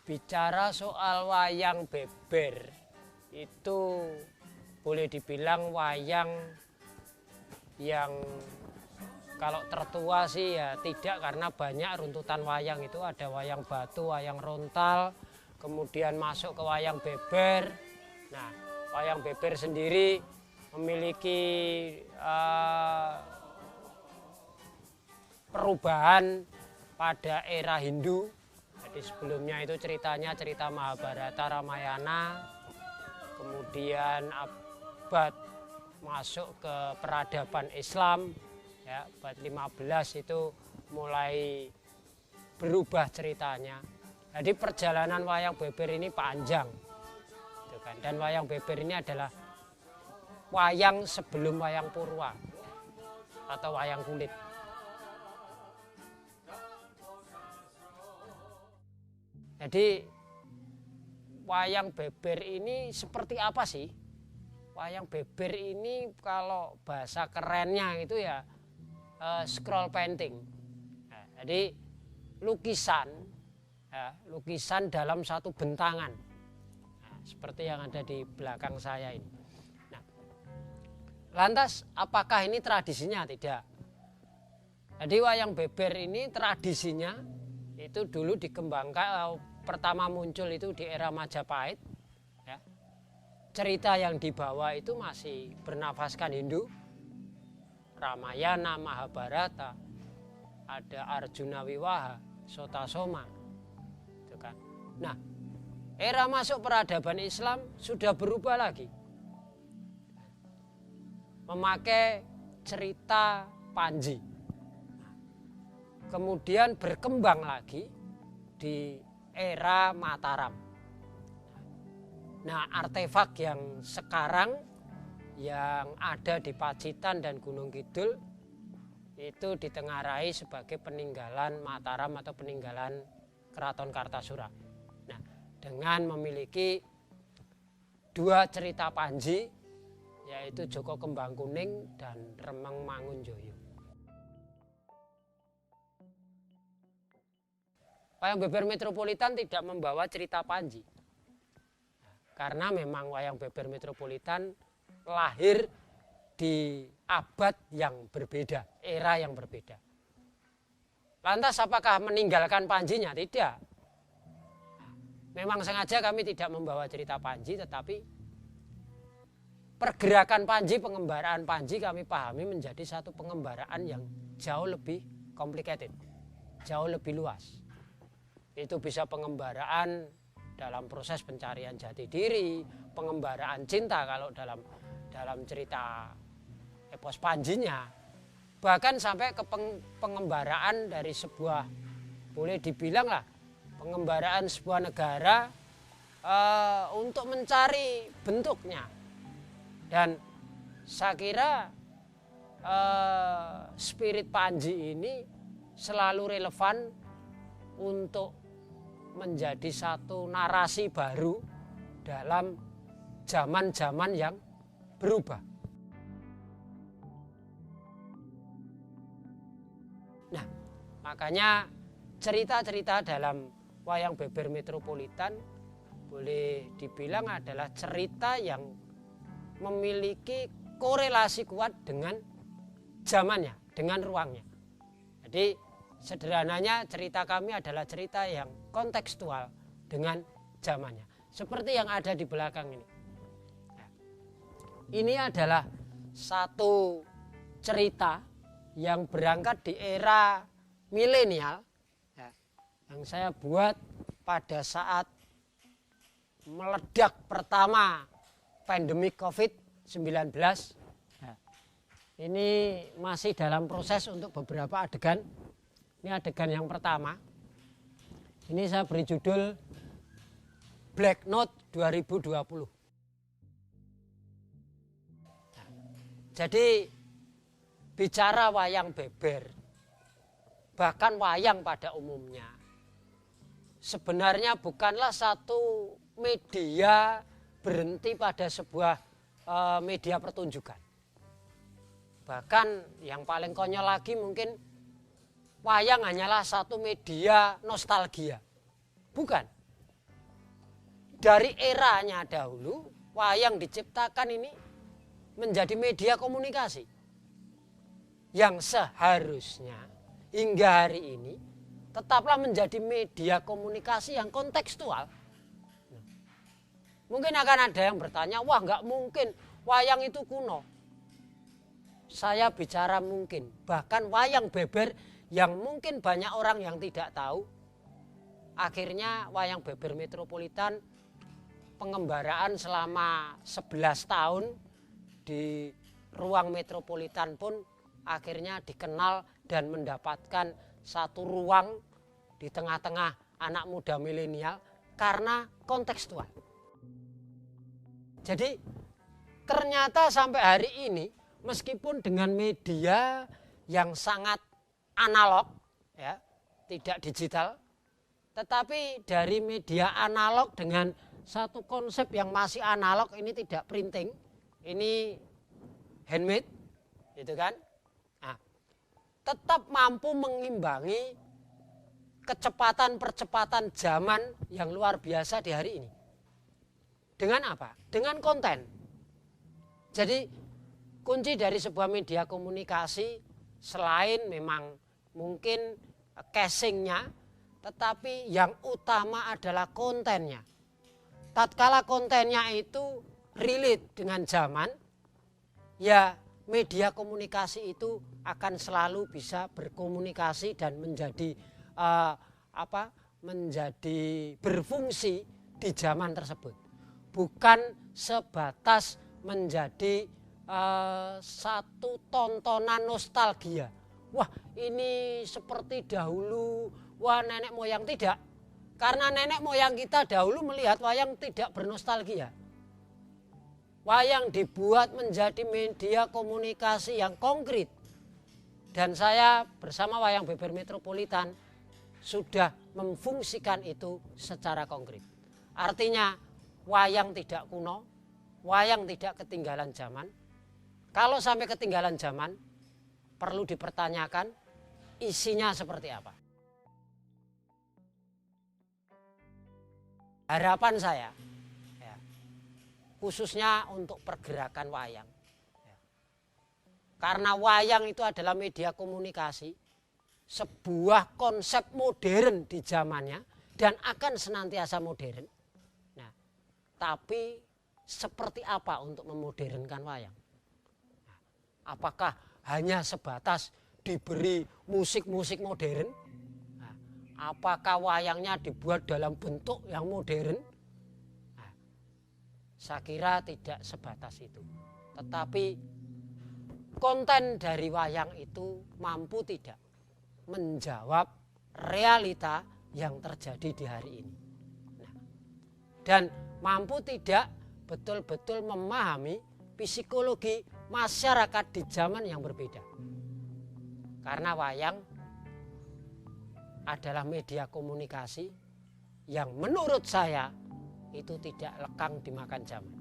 Bicara soal wayang beber, itu boleh dibilang wayang yang kalau tertua sih ya tidak, karena banyak runtutan wayang. Itu ada wayang batu, wayang rontal, kemudian masuk ke wayang beber. Nah, wayang beber sendiri memiliki perubahan pada era Hindu. Jadi sebelumnya itu ceritanya cerita Mahabharata, Ramayana, kemudian abad masuk ke peradaban Islam, ya, abad 15 itu mulai berubah ceritanya. Jadi perjalanan wayang beber ini panjang, gitu kan. Dan wayang beber ini adalah wayang sebelum wayang purwa atau wayang kulit. Jadi wayang beber ini seperti apa sih? Wayang beber ini kalau bahasa kerennya itu ya scroll painting. Nah, jadi lukisan, ya, lukisan dalam satu bentangan. Nah, seperti yang ada di belakang saya ini. Nah, lantas apakah ini tradisinya? Tidak. Jadi wayang beber ini tradisinya itu dulu dikembangkan, pertama muncul itu di era Majapahit, ya. Cerita yang dibawa itu masih bernafaskan Hindu, Ramayana, Mahabharata, ada Arjuna Wiwaha, Sotasoma, itu kan. Nah, era masuk peradaban Islam sudah berubah lagi, memakai cerita Panji. Kemudian berkembang lagi di era Mataram. Nah, artefak yang sekarang yang ada di Pacitan dan Gunung Kidul itu ditengarai sebagai peninggalan Mataram atau peninggalan Keraton Kartasura. Nah, dengan memiliki dua cerita Panji, yaitu Joko Kembang Kuning dan Remeng Mangunjoyo. Wayang beber metropolitan tidak membawa cerita Panji, karena memang wayang beber metropolitan lahir di abad yang berbeda, era yang berbeda. Lantas apakah meninggalkan Panjinya? Tidak. Memang sengaja kami tidak membawa cerita Panji, tetapi pergerakan Panji, pengembaraan Panji kami pahami menjadi satu pengembaraan yang jauh lebih complicated, jauh lebih luas. Itu bisa pengembaraan dalam proses pencarian jati diri, pengembaraan cinta kalau dalam cerita epos Panjinya, bahkan sampai ke pengembaraan dari sebuah, boleh dibilang lah, pengembaraan sebuah negara untuk mencari bentuknya. Dan saya kira spirit Panji ini selalu relevan untuk menjadi satu narasi baru dalam zaman-zaman yang berubah. Nah, makanya cerita-cerita dalam wayang beber metropolitan boleh dibilang adalah cerita yang memiliki korelasi kuat dengan zamannya, dengan ruangnya. Jadi sederhananya cerita kami adalah cerita yang kontekstual dengan zamannya. Seperti yang ada di belakang ini. Nah, ini adalah satu cerita yang berangkat di era milenial, ya, yang saya buat pada saat meledak pertama pandemi COVID-19. Nah, ini masih dalam proses untuk beberapa adegan. Ini adegan yang pertama. Ini saya beri judul Black Note 2020. Nah, jadi bicara wayang beber, bahkan wayang pada umumnya, sebenarnya bukanlah satu media berhenti pada sebuah media pertunjukan. Bahkan yang paling konyol lagi mungkin wayang hanyalah satu media nostalgia. Bukan. dari eranya dahulu wayang diciptakan ini menjadi media komunikasi yang seharusnya hingga hari ini tetaplah menjadi media komunikasi yang kontekstual. Mungkin akan ada yang bertanya, wah nggak mungkin wayang itu kuno. Saya bicara mungkin, bahkan wayang beber yang mungkin banyak orang yang tidak tahu. Akhirnya wayang beber Metropolitan pengembaraan selama 11 tahun di ruang Metropolitan pun akhirnya dikenal dan mendapatkan satu ruang di tengah-tengah anak muda milenial karena kontekstual. Jadi ternyata sampai hari ini meskipun dengan media yang sangat analog, ya, tidak digital, tetapi dari media analog dengan satu konsep yang masih analog, ini tidak printing, ini handmade, gitu kan? Nah, tetap mampu mengimbangi percepatan zaman yang luar biasa di hari ini. Dengan apa? Dengan konten. Jadi kunci dari sebuah media komunikasi selain memang mungkin casingnya, tetapi yang utama adalah kontennya. Tatkala kontennya itu relate dengan zaman, ya media komunikasi itu akan selalu bisa berkomunikasi dan menjadi menjadi berfungsi di zaman tersebut. Bukan sebatas menjadi satu tontonan nostalgia. Wah, ini seperti dahulu, wah nenek moyang, tidak. Karena nenek moyang kita dahulu melihat wayang tidak bernostalgia. Wayang dibuat menjadi media komunikasi yang konkret. Dan saya bersama Wayang Beber Metropolitan sudah memfungsikan itu secara konkret. Artinya wayang tidak kuno, wayang tidak ketinggalan zaman. Kalau sampai ketinggalan zaman, perlu dipertanyakan isinya seperti apa. Harapan saya, ya, khususnya untuk pergerakan wayang. Ya. Karena wayang itu adalah media komunikasi, sebuah konsep modern di zamannya dan akan senantiasa modern. Nah, tapi seperti apa untuk memodernkan wayang? Nah, apakah hanya sebatas diberi musik-musik modern? Nah, apakah wayangnya dibuat dalam bentuk yang modern? Nah, saya kira tidak sebatas itu. Tetapi konten dari wayang itu mampu tidak menjawab realita yang terjadi di hari ini. Nah, dan mampu tidak betul-betul memahami psikologi masyarakat di zaman yang berbeda. Karena wayang adalah media komunikasi yang menurut saya itu tidak lekang dimakan zaman.